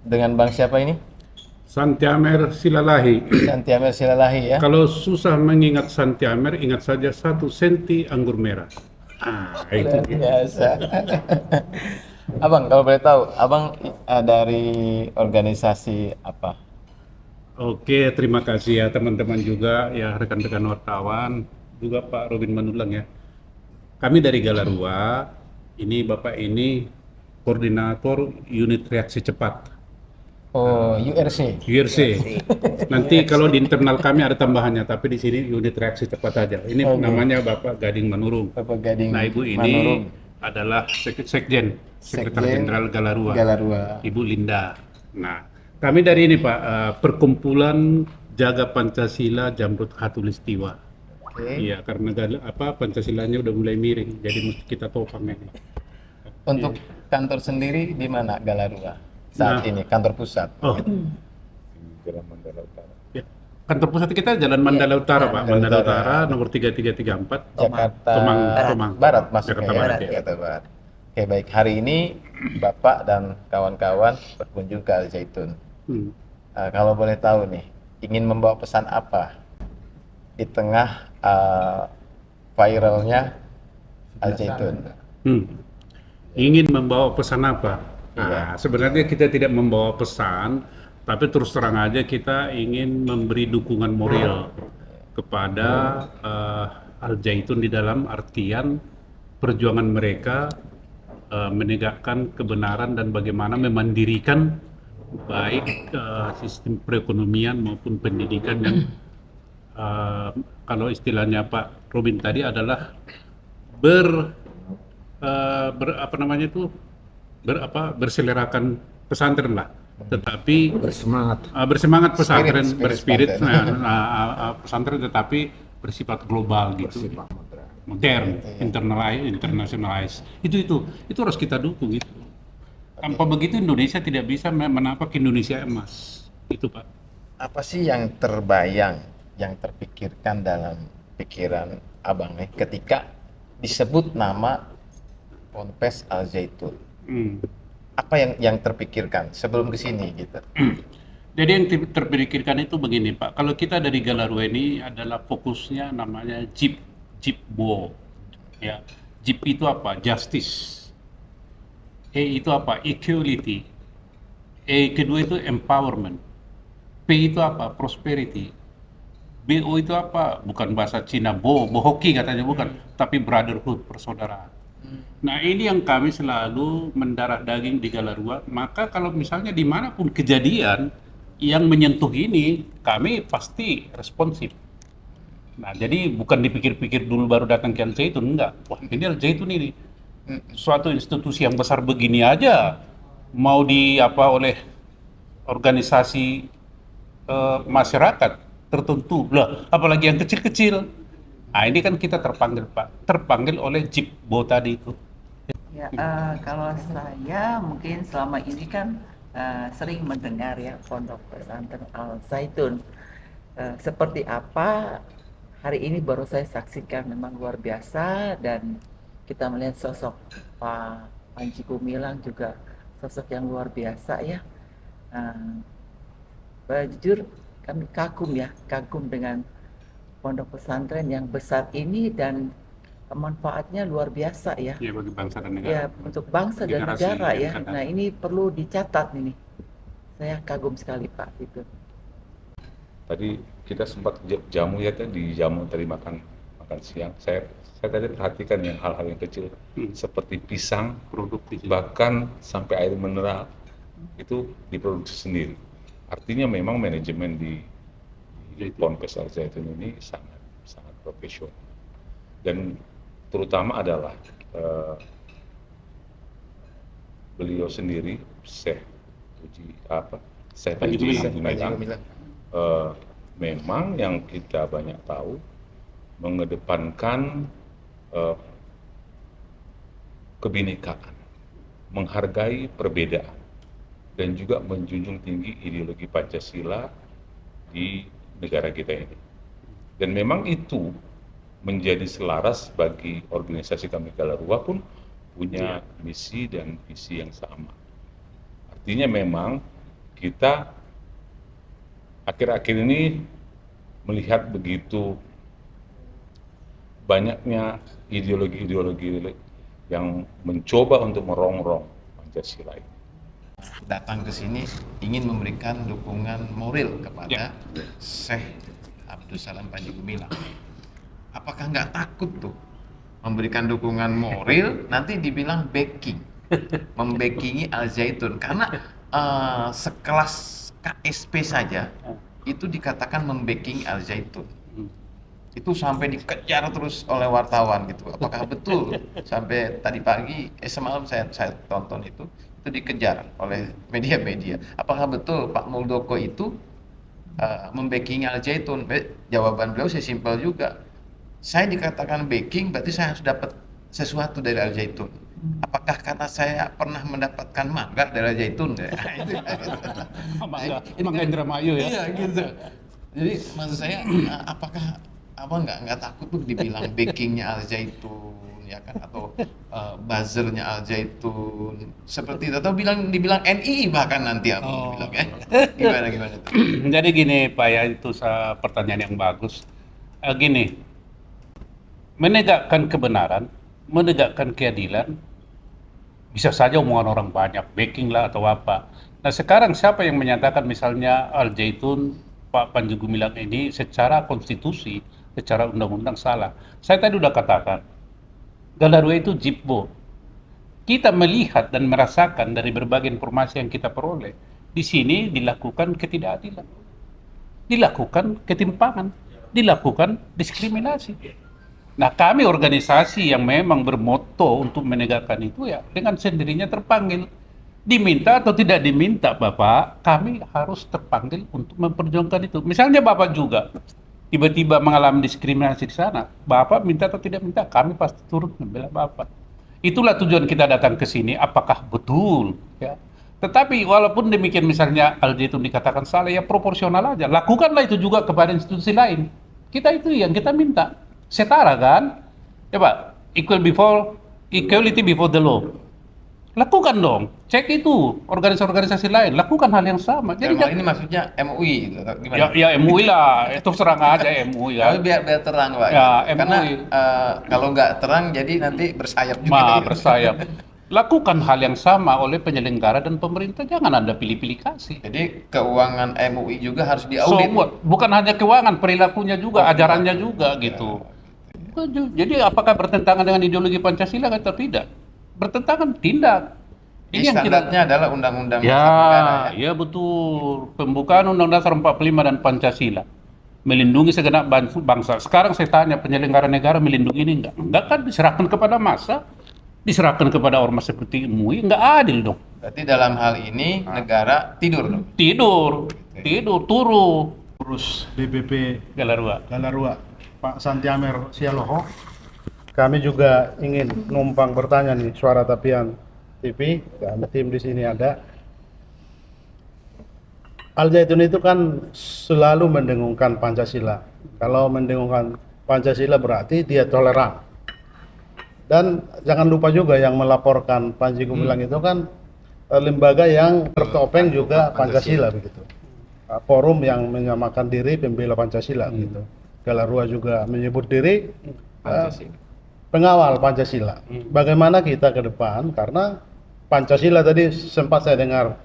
dengan Bang siapa ini? Santiamer Silalahi. Santiamer Silalahi ya. Kalau susah mengingat Santiamer, ingat saja 1 senti anggur merah. Itu Luar dia. biasa. Abang, kalau boleh tahu, Abang dari organisasi apa? Oke, terima kasih ya teman-teman juga, ya rekan-rekan wartawan, juga Pak Robin Manulang ya. Kami dari Galarua, ini Bapak ini koordinator unit reaksi cepat. Oh, URC. URC. Nanti kalau di internal kami ada tambahannya, tapi di sini unit reaksi cepat aja. Ini Oke. namanya Bapak Gading Manurung. Bapak Gading Nah, Ibu ini Manurung, adalah Sekjen, Sekretaris Sekjen Jenderal Galarua, Galarua. Ibu Linda. Nah, kami dari ini Pak, Perkumpulan Jaga Pancasila Jamrut Khatulistiwa. Oke. Iya, karena Pancasilanya udah mulai miring, jadi mesti kita topang ini. Untuk kantor sendiri di mana Galarua saat Nah. ini? Kantor pusat. Oh, Jalan Mandala Utara. ya. Kantor pusat kita Jalan Mandala Utara, Pak. Mandala Mandala Utara. Utara nomor 3334. Jakarta Tomang. Barat masuknya Jakarta ya. Barat, ya. Jakarta Barat. Oke, baik. Hari ini Bapak dan kawan-kawan berkunjung ke Al Zaitun. Hmm. Kalau boleh tahu nih, ingin membawa pesan apa di tengah viralnya Al Zaitun? Hmm. Ingin membawa pesan apa? Iya. Nah, sebenarnya kita tidak membawa pesan, tapi terus terang aja kita ingin memberi dukungan moral kepada Al Zaitun di dalam artian perjuangan mereka menegakkan kebenaran dan bagaimana memandirikan baik sistem perekonomian maupun pendidikan yang kalau istilahnya Pak Robin tadi adalah apa namanya itu berselerakan pesantren lah, tetapi bersemangat pesantren, Spirit berspirit pesantren. pesantren tetapi bersifat global gitu, modern, internationalize. Itu harus kita dukung itu. Tanpa begitu Indonesia tidak bisa menapak Indonesia emas. Itu Pak. Apa sih yang terbayang, yang terpikirkan dalam pikiran Abang nih ketika disebut nama Ponpes Al Zaitun? Hmm. Apa yang terpikirkan sebelum ke sini gitu? Jadi yang terpikirkan itu begini Pak, kalau kita dari Galarua ini adalah fokusnya namanya JIPBO, ya. JIP itu apa? Justice. E itu apa? Equality. E kedua itu empowerment. P itu apa? Prosperity. BO itu apa? Bukan bahasa Cina, bohoki katanya bukan, tapi brotherhood, persaudaraan. Nah ini yang kami selalu mendarah daging di Galarua, maka kalau misalnya dimanapun kejadian yang menyentuh ini, kami pasti responsif. Nah jadi bukan dipikir-pikir dulu baru datang ke Al Zaitun, enggak. Wah ini Al Zaitun ini, suatu institusi yang besar begini aja, mau oleh organisasi masyarakat tertentu, lah apalagi yang kecil-kecil. Nah ini kan kita terpanggil Pak, terpanggil oleh JIPBO tadi itu. Ya, kalau saya mungkin selama ini kan sering mendengar ya Pondok Pesantren Al Zaitun. Seperti apa hari ini baru saya saksikan, memang luar biasa, dan kita melihat sosok Pak Panji Gumilang juga sosok yang luar biasa ya. Jujur kami kagum dengan pondok pesantren yang besar ini dan manfaatnya luar biasa ya. Ya bagi bangsa dan negara. Ya, untuk bangsa dan Generasi negara yang ya. akan datang. Nah, ini perlu dicatat ini. Saya kagum sekali Pak itu. Tadi kita sempat jamu ya, di jamu tadi makan siang. Saya tadi perhatikan yang hal-hal yang kecil seperti pisang, Produktif. bahkan sampai air mineral itu diproduksi sendiri. Artinya memang manajemen di Ponpes Al Zaitun ini sangat profesional, dan terutama adalah beliau sendiri Syekh Panji Gumilang, memang yang kita banyak tahu mengedepankan kebinekaan, menghargai perbedaan, dan juga menjunjung tinggi ideologi Pancasila di negara kita ini. Dan memang itu menjadi selaras bagi organisasi kami Galarua pun punya misi dan visi yang sama. Artinya memang kita akhir-akhir ini melihat begitu banyaknya ideologi-ideologi yang mencoba untuk merongrong Pancasila ini. Datang ke sini ingin memberikan dukungan moral kepada Ya. Syekh Abdus Salam Panji Gumilang. Apakah nggak takut tuh memberikan dukungan moral nanti dibilang backing, membackingi Al Zaitun karena sekelas KSP saja itu dikatakan membacking Al Zaitun. Itu sampai dikejar terus oleh wartawan gitu. Apakah betul? Sampai tadi pagi, semalam saya tonton itu dikejar oleh media-media. Apakah betul Pak Muldoko itu membacking Al Zaitun? Jawaban beliau simpel juga. Saya dikatakan backing, berarti saya harus dapat sesuatu dari Al Zaitun. Apakah karena saya pernah mendapatkan mangga dari Al Zaitun? Nah, itu. Mangga Indramayu ya. Iya gitu. Jadi maksud saya apakah nggak takut tuh dibilang backingnya Al Zaitun ya kan atau buzzernya Al Zaitun seperti itu atau dibilang NI bahkan nanti bilang ya gimana tuh? Jadi gini Pak ya, itu pertanyaan yang bagus. Gini, menegakkan kebenaran, menegakkan keadilan, bisa saja omongan orang banyak, backing lah atau apa. Nah sekarang siapa yang menyatakan misalnya Al Zaitun, Pak Panji Gumilang ini secara konstitusi, secara undang-undang salah? Saya tadi udah katakan, Galarua itu jipbo. Kita melihat dan merasakan dari berbagai informasi yang kita peroleh, di sini dilakukan ketidakadilan, dilakukan ketimpangan, dilakukan diskriminasi. Nah kami organisasi yang memang bermoto untuk menegakkan itu ya dengan sendirinya terpanggil. Diminta atau tidak diminta Bapak, kami harus terpanggil untuk memperjuangkan itu. Misalnya Bapak juga tiba-tiba mengalami diskriminasi di sana, Bapak minta atau tidak minta, kami pasti turut membela Bapak. Itulah tujuan kita datang ke sini, apakah betul ya. Tetapi walaupun demikian misalnya Al Zaitun dikatakan salah, ya proporsional aja. Lakukanlah itu juga kepada institusi lain. Kita itu yang kita minta. Setara kan? Ya Pak, equality before the law. Lakukan dong, cek itu organisasi-organisasi lain, lakukan hal yang sama. Jadi ini maksudnya MUI gitu, gimana? Ya MUI lah, itu serang aja MUI Tapi ya. biar terang Pak. Ya, Karena MUI. kalau nggak terang jadi nanti bersayap juga. gitu. Bersayap. Lakukan hal yang sama oleh penyelenggara dan pemerintah, jangan Anda pilih-pilih kasih. Jadi keuangan MUI juga harus diaudit. Bukan hanya keuangan, perilakunya juga, ajarannya juga gitu. Jadi apakah bertentangan dengan ideologi Pancasila atau tidak? Bertentangan, tindak. Ini yang standarnya adalah Undang-Undang Ya, Dasar Negara ya. ya betul. Pembukaan Undang-Undang Dasar 45 dan Pancasila melindungi segenap bangsa. Sekarang saya tanya, penyelenggara negara melindungi ini enggak? Enggak kan, diserahkan kepada massa, diserahkan kepada ormas seperti MUI, enggak adil dong. Berarti dalam hal ini negara tidur dong. Tidur, turu. Urus DPP Galarua. Galarua, Pak Santi Amer Sialoho. Kami juga ingin numpang bertanya nih, Suara Tapian TV, dan tim di sini ada. Al Zaitun itu kan selalu mendengungkan Pancasila. Kalau mendengungkan Pancasila berarti dia toleran. Dan jangan lupa juga yang melaporkan Panji Gumilang itu kan lembaga yang bertopeng juga Pancasila begitu. Forum yang menyamakan diri pembela Pancasila gitu. Galarua juga menyebut diri pengawal Pancasila. Bagaimana kita ke depan, karena Pancasila tadi sempat saya dengar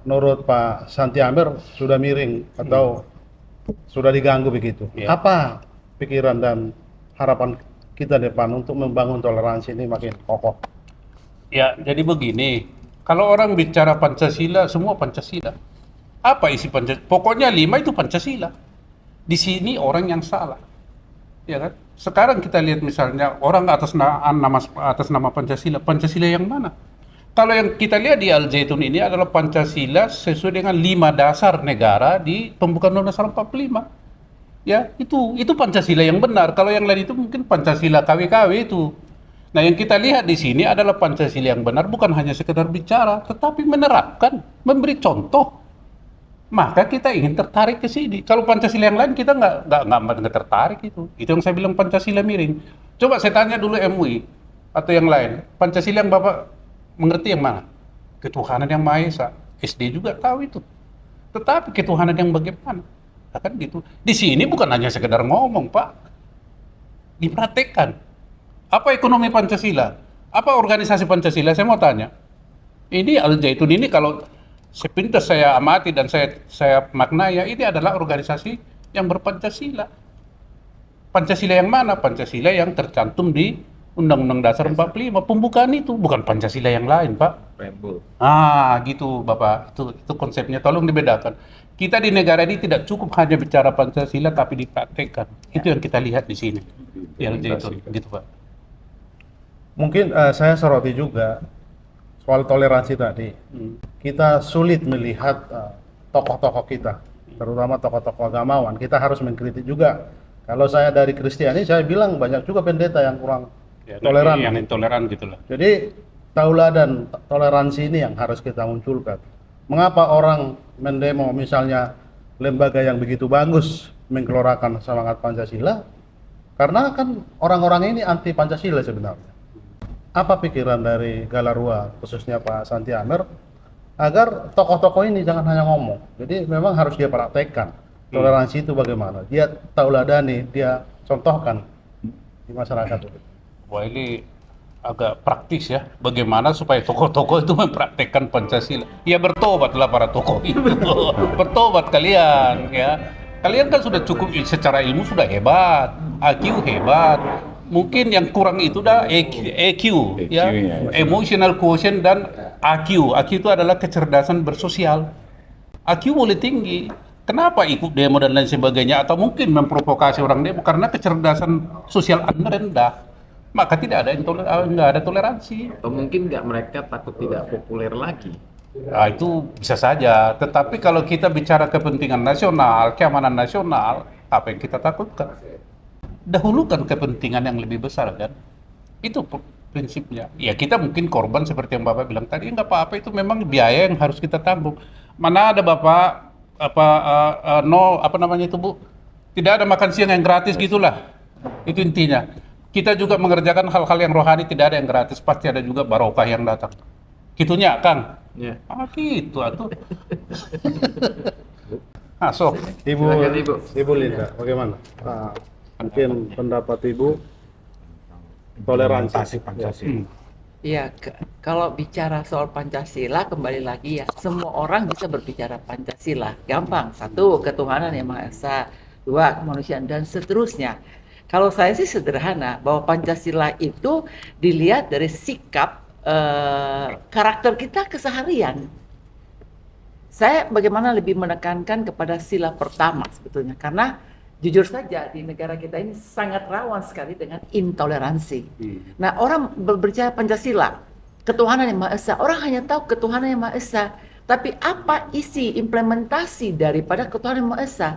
menurut Pak Santi Amer sudah miring atau sudah diganggu begitu. Ya. Apa pikiran dan harapan kita depan untuk membangun toleransi ini makin kokoh? Ya, jadi begini, kalau orang bicara Pancasila, semua Pancasila. Apa isi Pancasila? Pokoknya 5 itu Pancasila. Di sini orang yang salah. Ya kan? Sekarang kita lihat misalnya orang atas nama Pancasila. Pancasila yang mana? Kalau yang kita lihat di Al Zaitun ini adalah Pancasila sesuai dengan 5 dasar negara di pembukaan Undang-Undang 45. Ya, itu Pancasila yang benar. Kalau yang lain itu mungkin Pancasila KW-KW itu. Nah, yang kita lihat di sini adalah Pancasila yang benar, bukan hanya sekedar bicara, tetapi menerapkan, memberi contoh. Maka kita ingin tertarik ke sini. Kalau Pancasila yang lain kita nggak tertarik itu. Itu yang saya bilang Pancasila miring. Coba saya tanya dulu MUI atau yang lain. Pancasila yang Bapak mengerti yang mana? Ketuhanan yang Maha Esa. SD juga tahu itu. Tetapi ketuhanan yang bagaimana? Kan gitu. Di sini bukan hanya sekedar ngomong, Pak. Dipraktekkan. Apa ekonomi Pancasila? Apa organisasi Pancasila? Saya mau tanya. Ini Al Zaitun ini kalau sepintas saya amati dan saya maknai, ya, ini adalah organisasi yang berpancasila. Pancasila yang mana? Pancasila yang tercantum di Undang-Undang Dasar 45. Pembukaan itu bukan Pancasila yang lain, Pak. Preambul. Gitu, Bapak. Itu konsepnya. Tolong dibedakan. Kita di negara ini tidak cukup hanya bicara Pancasila, tapi dipraktekkan. Itu yang kita lihat di sini. Di Al Zaitun, gitu, Pak. Mungkin saya soroti juga soal toleransi tadi. Kita sulit melihat tokoh-tokoh kita, terutama tokoh-tokoh agamawan. Kita harus mengkritik juga. Kalau saya dari Kristiani, saya bilang banyak juga pendeta yang kurang toleran. Yang intoleran gitulah. Jadi tauladan toleransi ini yang harus kita munculkan. Mengapa orang mendemo misalnya lembaga yang begitu bagus menggelorakan semangat Pancasila? Karena kan orang-orang ini anti Pancasila sebenarnya. Apa pikiran dari Galarua, khususnya Pak Santi Amer, agar tokoh-tokoh ini jangan hanya ngomong. Jadi memang harus dia praktekkan. Toleransi itu bagaimana? Dia tauladani, dia contohkan di masyarakat. Wah, ini agak praktis ya. Bagaimana supaya tokoh-tokoh itu mempraktekkan Pancasila? Ya bertobatlah para tokoh itu. Bertobat kalian ya. Kalian kan sudah cukup secara ilmu sudah hebat, IQ hebat. Mungkin yang kurang itu dah EQ ya, emotional quotient dan AQ. AQ itu adalah kecerdasan bersosial. AQ boleh tinggi. Kenapa ikut demo dan lain sebagainya, atau mungkin memprovokasi orang demo karena kecerdasan sosial Anda rendah, maka tidak ada toleransi. Atau mungkin nggak, mereka takut tidak populer lagi. Nah, itu bisa saja. Tetapi kalau kita bicara kepentingan nasional, keamanan nasional, apa yang kita takutkan? Dahulukan kepentingan yang lebih besar, kan? Itu prinsipnya. Ya kita mungkin korban seperti yang Bapak bilang tadi, nggak apa-apa, itu memang biaya yang harus kita tanggung. Mana ada Bapak namanya itu, Bu, tidak ada makan siang yang gratis gitulah. Itu intinya. Kita juga mengerjakan hal-hal yang rohani, tidak ada yang gratis, pasti ada juga barokah yang datang. Gitunya, Kang. Ya. Gitu atuh. Masuk. Silakan, Ibu. Ibu Linda, bagaimana? Mungkin pendapat Ibu toleransi Pancasila. Ya, kalau bicara soal Pancasila, kembali lagi ya, semua orang bisa berbicara Pancasila. Gampang. Satu, ketuhanan yang Maha Esa. Dua, kemanusiaan, dan seterusnya. Kalau saya sih sederhana, bahwa Pancasila itu dilihat dari sikap karakter kita keseharian. Saya bagaimana lebih menekankan kepada sila pertama sebetulnya, karena jujur saja di negara kita ini sangat rawan sekali dengan intoleransi. Nah, orang berbicara Pancasila, ketuhanan yang Maha Esa, orang hanya tahu ketuhanan yang Maha Esa, tapi apa isi implementasi daripada ketuhanan yang Maha Esa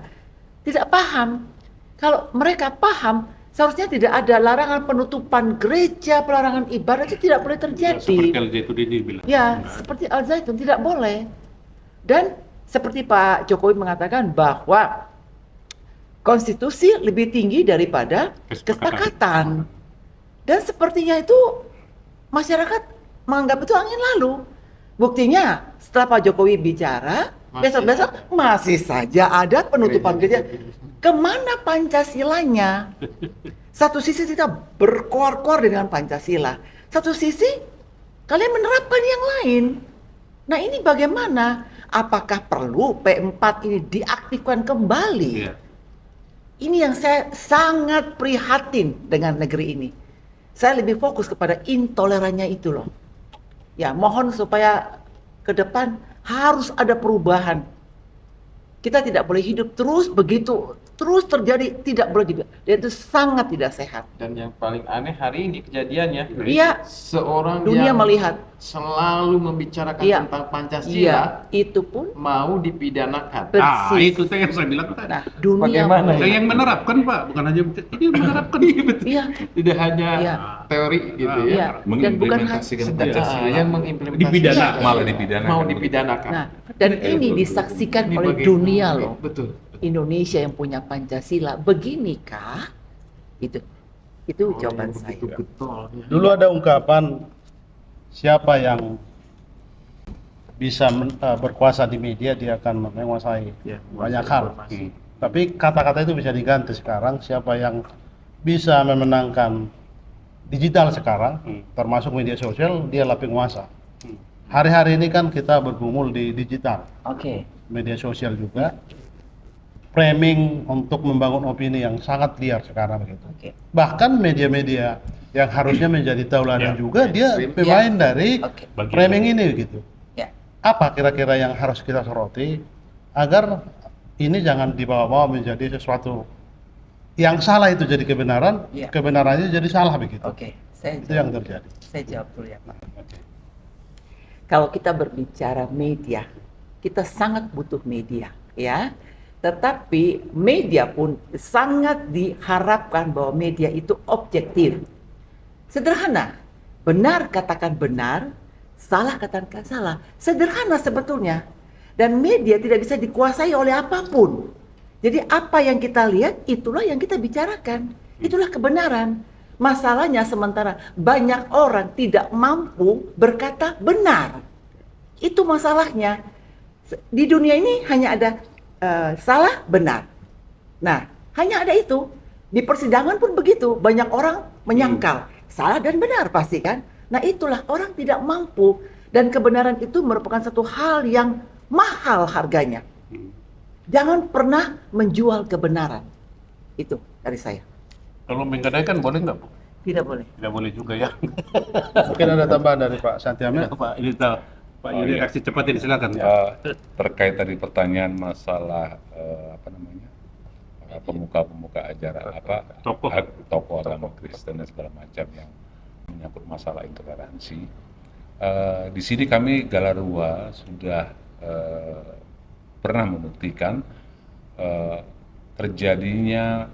tidak paham. Kalau mereka paham, seharusnya tidak ada larangan penutupan gereja, pelarangan ibadah, itu tidak boleh terjadi. Seperti Al Zaitun ini bilang. Ya, seperti Al Zaitun tidak boleh. Dan seperti Pak Jokowi mengatakan bahwa konstitusi lebih tinggi daripada kesepakatan. Dan sepertinya itu masyarakat menganggap itu angin lalu. Buktinya setelah Pak Jokowi bicara, besok-besok masih saja ada penutupan gereja. Kemana Pancasilanya? Satu sisi kita berkoar-koar dengan Pancasila, satu sisi kalian menerapkan yang lain. Nah, ini bagaimana? Apakah perlu P4 ini diaktifkan kembali? Iya. Ini yang saya sangat prihatin dengan negeri ini. Saya lebih fokus kepada intolerannya itu loh. Ya, mohon supaya ke depan harus ada perubahan. Kita tidak boleh hidup terus begitu, terus terjadi, tidak boleh juga. Dan itu sangat tidak sehat. Dan yang paling aneh hari ini kejadiannya, Iya, seorang dunia yang melihat. selalu membicarakan Iya. tentang Pancasila Iya, itu pun mau dipidanakan. persis. Itu yang saya bilang tadi. Nah, dunia Bagaimana Saya yang menerapkan, Pak, bukan hanya ini yang menerapkan. Iya, Tidak hanya Iya. teori gitu ya. iya. Dan bukan hanya mengimplementasikan Yang Pancasila mengimplementasikan Dipidana, malah dipidanakan. mau dipidanakan. Nah, dan ini disaksikan Ini oleh bagaimana? dunia loh. Betul. Indonesia yang punya Pancasila, beginikah? Itu jawaban saya. Dulu ada ungkapan, siapa yang bisa berkuasa di media, dia akan menguasai Ya, banyak hal. informasi. Tapi kata-kata itu bisa diganti sekarang. Siapa yang bisa memenangkan digital sekarang, termasuk media sosial, dialah penguasa. Hari-hari ini kan kita bergumul di digital, Oke. media sosial juga. Framing untuk membangun opini yang sangat liar sekarang begitu. Oke. Bahkan media-media yang harusnya menjadi tauladan Ya, juga, dia mainstream. pemain dari Oke. Bagian framing dari- ini gitu. Ya. Apa kira-kira yang harus kita soroti agar ini jangan dibawa-bawa menjadi sesuatu yang salah itu jadi kebenaran, Ya. kebenarannya jadi salah begitu. Oke. Saya Itu yang jawab. terjadi. Saya jawab dulu ya Pak. Kalau kita berbicara media, kita sangat butuh media, ya. Tetapi media pun sangat diharapkan bahwa media itu objektif. Sederhana, benar katakan benar, salah katakan salah. Sederhana sebetulnya. Dan media tidak bisa dikuasai oleh apapun. Jadi apa yang kita lihat, itulah yang kita bicarakan. Itulah kebenaran. Masalahnya sementara banyak orang tidak mampu berkata benar. Itu masalahnya. Di dunia ini hanya ada salah benar. Nah, hanya ada itu. Di persidangan pun begitu. Banyak orang menyangkal salah dan benar pasti kan. Nah, itulah orang tidak mampu, dan kebenaran itu merupakan satu hal yang mahal harganya. Jangan pernah menjual kebenaran. Itu dari saya. Kalau menggadaikan boleh nggak, Bu? Tidak boleh. Tidak boleh juga ya. Mungkin ada tambahan dari Pak Santiame. Ya, Pak, ini tahu. Pak Oh, Yuri iya. reaksi cepat ini silakan. Terkait tadi pertanyaan masalah apa namanya pemuka-pemuka ajaran Tokoh. tokoh agama Kristen dan segala macam yang menyangkut masalah intoleransi. Di sini kami Galarua sudah pernah membuktikan terjadinya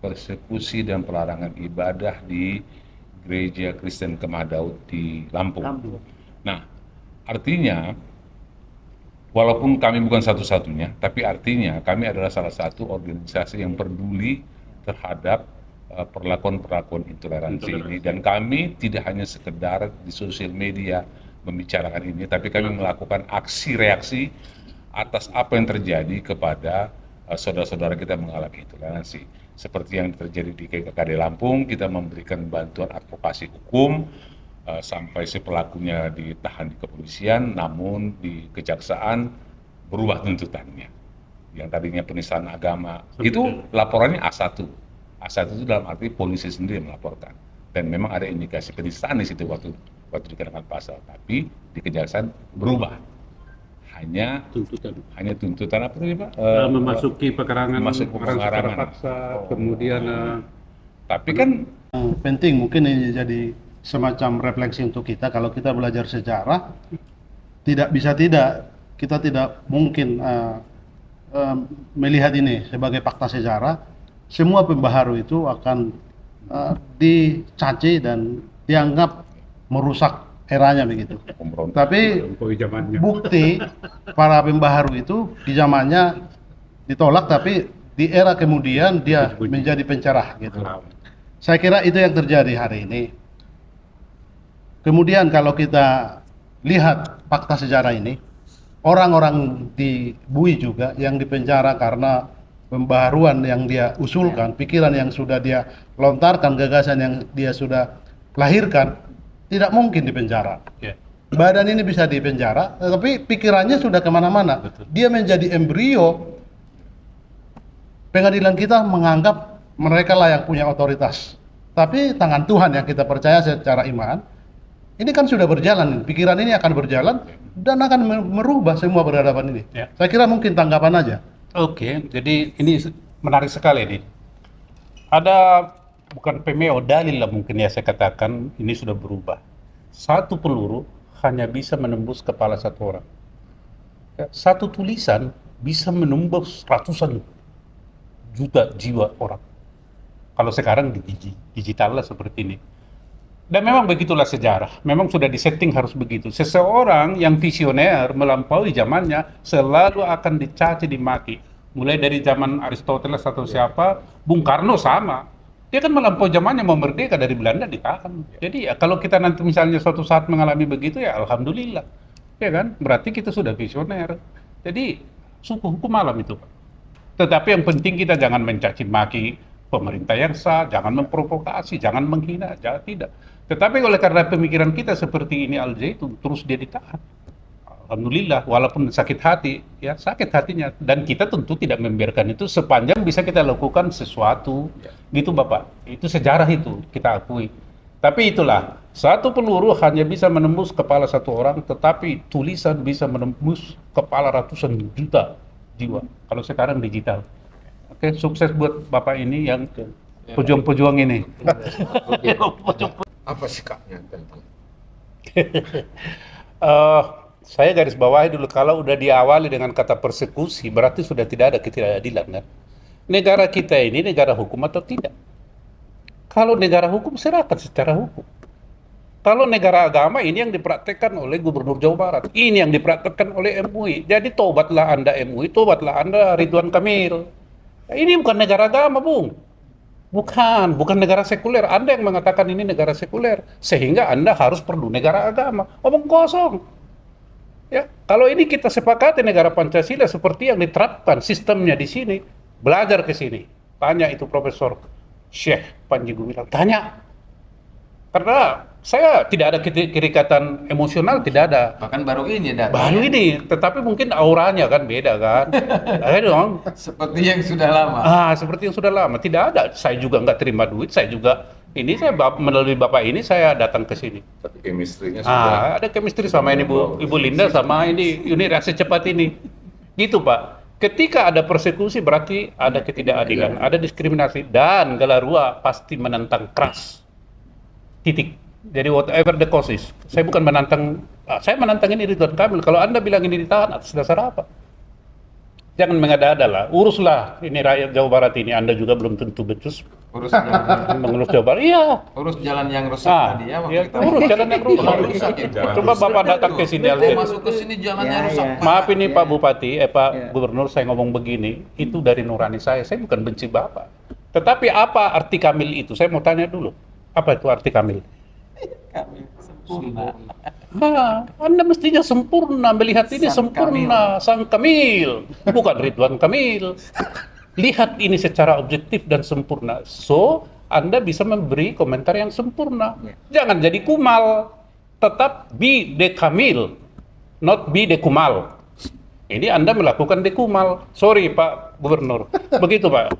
persekusi dan pelarangan ibadah di Gereja Kristen Kemah Daud di Lampung. Lampung. Nah, artinya walaupun kami bukan satu-satunya, tapi artinya kami adalah salah satu organisasi yang peduli terhadap perlakuan-perlakuan intoleransi ini, dan kami tidak hanya sekedar di sosial media membicarakan ini, tapi kami melakukan aksi reaksi atas apa yang terjadi kepada saudara-saudara kita mengalami intoleransi. Seperti yang terjadi di KKD Lampung, kita memberikan bantuan advokasi hukum sampai si pelakunya ditahan di kepolisian, namun di kejaksaan berubah tuntutannya. Yang tadinya penistaan agama, itu laporannya A1. A1 itu dalam arti polisi sendiri melaporkan. Dan memang ada indikasi penistaan di situ waktu dikenakan pasal, tapi di kejaksaan berubah. Hanya tuntutan apa tadi, Pak? Memasuki pekarangan Masuk orang secara pekarangan. paksa, kemudian Tapi kan Yang penting mungkin ini jadi semacam refleksi untuk kita. Kalau kita belajar sejarah, kita tidak mungkin melihat ini sebagai fakta sejarah. Semua pembaharu itu akan dicaci dan dianggap merusak eranya begitu. pemberontak. Tapi melampaui zamannya. bukti para pembaharu itu di zamannya ditolak, tapi di era kemudian dia menjadi pencerah gitu. Saya kira itu yang terjadi hari ini. Kemudian kalau kita lihat fakta sejarah ini, orang-orang di Bui juga yang dipenjara karena pembaharuan yang dia usulkan, pikiran yang sudah dia lontarkan, gagasan yang dia sudah lahirkan, tidak mungkin dipenjara. Ya. Badan ini bisa dipenjara, tapi pikirannya sudah kemana-mana. Dia menjadi embrio. Pengadilan kita menganggap mereka lah yang punya otoritas. Tapi tangan Tuhan yang kita percaya secara iman, ini kan sudah berjalan. Pikiran ini akan berjalan dan akan merubah semua peradaban ini. Ya. Saya kira mungkin tanggapan aja. Oke, jadi ini menarik sekali nih. Ada bukan PMO, dalil lah mungkin ya saya katakan, ini sudah berubah. Satu peluru hanya bisa menembus kepala satu orang. Ya, satu tulisan bisa menembus ratusan juta jiwa orang. Kalau sekarang di digital lah seperti ini. Dan memang begitulah sejarah. Memang sudah disetting harus begitu. Seseorang yang visioner melampaui zamannya selalu akan dicaci, dimaki. Mulai dari zaman Aristoteles atau siapa, Bung Karno sama. Dia kan melampaui zamannya, mau merdeka dari Belanda ditahan. Jadi ya kalau kita nanti misalnya suatu saat mengalami begitu ya alhamdulillah. ya kan? Berarti kita sudah visioner. Jadi suku hukum alam itu, Pak. Tetapi yang penting kita jangan mencaci maki pemerintah yang sah, jangan memprovokasi, jangan menghina, jangan tidak. Tetapi oleh karena pemikiran kita seperti ini Al Zaitun, terus dia ditahan. Alhamdulillah, walaupun sakit hati, ya sakit hatinya. Dan kita tentu tidak membiarkan itu sepanjang bisa kita lakukan sesuatu, gitu Bapak. Itu sejarah itu, kita akui. Tapi itulah, satu peluru hanya bisa menembus kepala satu orang, tetapi tulisan bisa menembus kepala ratusan juta jiwa. Kalau sekarang digital. Oke, sukses buat Bapak ini yang pejuang-pejuang ini. Apa sikapnya tentang? Saya garis bawahi dulu, kalau udah diawali dengan kata persekusi, berarti sudah tidak ada ketidakadilan, kan? Negara kita ini negara hukum atau tidak? Kalau negara hukum, serahkan secara hukum. Kalau negara agama, ini yang dipraktekkan oleh Gubernur Jawa Barat. Ini yang dipraktekkan oleh MUI. Jadi tobatlah Anda MUI, tobatlah Anda Ridwan Kamil. Nah, ini bukan negara agama, Bung. Bukan negara sekuler. Anda yang mengatakan ini negara sekuler. Sehingga Anda harus perlu negara agama. Omong kosong. Ya, kalau ini kita sepakati negara Pancasila seperti yang diterapkan sistemnya di sini, belajar ke sini. Tanya itu Profesor Syekh Panji Gumilang. Tanya. Karena saya tidak ada keterikatan emosional, tidak ada. Bahkan baru ini datang. Baru ini, tetapi mungkin auranya kan beda kan. Ayo dong. Seperti yang sudah lama. Seperti yang sudah lama. Tidak ada. Saya juga nggak terima duit. Saya juga melalui Bapak ini saya datang ke sini. Tapi chemistry-nya sudah. Ada chemistry sama ini Ibu Linda sama ini unit reaksi cepat ini. Gitu Pak. Ketika ada persekusi berarti ada ketidakadilan, ada diskriminasi, dan Galarua pasti menentang keras. Titik. Jadi whatever the cause is. Saya bukan menantang, saya menantang ini Ridwan Kamil. Kalau Anda bilang ini ditahan atas dasar apa? Jangan mengada-ada lah. Uruslah ini rakyat Jawa Barat ini. Anda juga belum tentu becus Urus jalan, mengurus Jawa Barat. Iya. urus jalan yang rusak tadi ya. Waktu kita Urus jalan yang rusak. Coba Bapak datang ke sini. Mau masuk ke sini jalannya Ya, rusak. ya. Maaf ini Pak Bupati, Pak Ya. Gubernur, saya ngomong begini, itu dari nurani saya bukan benci Bapak. Tetapi apa arti kamil itu? Saya mau tanya dulu. Apa itu arti kamil? Kami sempurna. Anda mestinya sempurna, melihat ini Sang sempurna, sang Kamil, bukan Ridwan Kamil. Lihat ini secara objektif dan sempurna. So, Anda bisa memberi komentar yang sempurna. Ya. Jangan jadi kumal, tetap be the Kamil, not be the kumal. Ini Anda melakukan the kumal. Sorry Pak Gubernur. Begitu Pak.